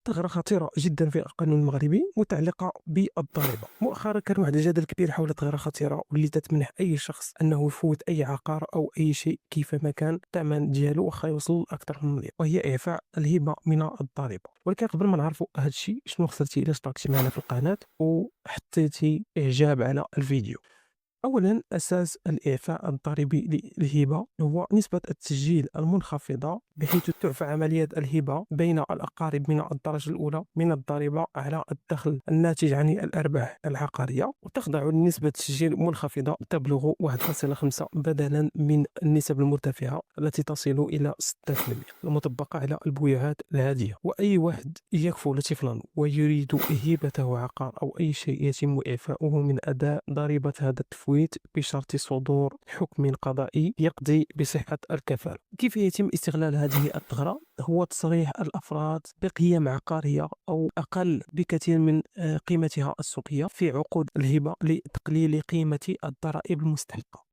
ثغرة خطيرة جدا في القانون المغربي متعلقة بالضريبة. مؤخرا كان واحد الجدل كبير حول ثغرة خطيرة واللي تتمنح أي شخص أنه يفوت أي عقار أو أي شيء كيفما كان الثمن ديالو واخا يوصل أكثر من مليون، وهي إعفاء الهبة من الضريبة. ولكن قبل ما نعرفوا هذا الشيء، شنو خسرتي إلا اشتركتي معنا في القناة وحطيتي إعجاب على الفيديو؟ أولا، أساس الإعفاء الضريبي للهبة هو نسبة التسجيل المنخفضة، بحيث تعفى عملية الهبة بين الأقارب من الدرجة الأولى من الضريبة على الدخل الناتج عن الأرباح العقارية، وتخضع لنسبة تسجيل منخفضة تبلغ 1.5 بدلا من النسب المرتفعة التي تصل إلى 6% المطبقة على البيوعات الهادية. وأي واحد يكفل طفلا ويريد هبته عقار أو أي شيء يتم إعفاؤه من أداء ضريبة هذا التفويت بشرط صدور حكم قضائي يقضي بصحة الكفالة. كيف يتم استغلال هذه الثغرة؟ هو تصريح الأفراد بقيم عقارية أو أقل بكثير من قيمتها السوقية في عقود الهبة لتقليل قيمة الضرائب المستحقة.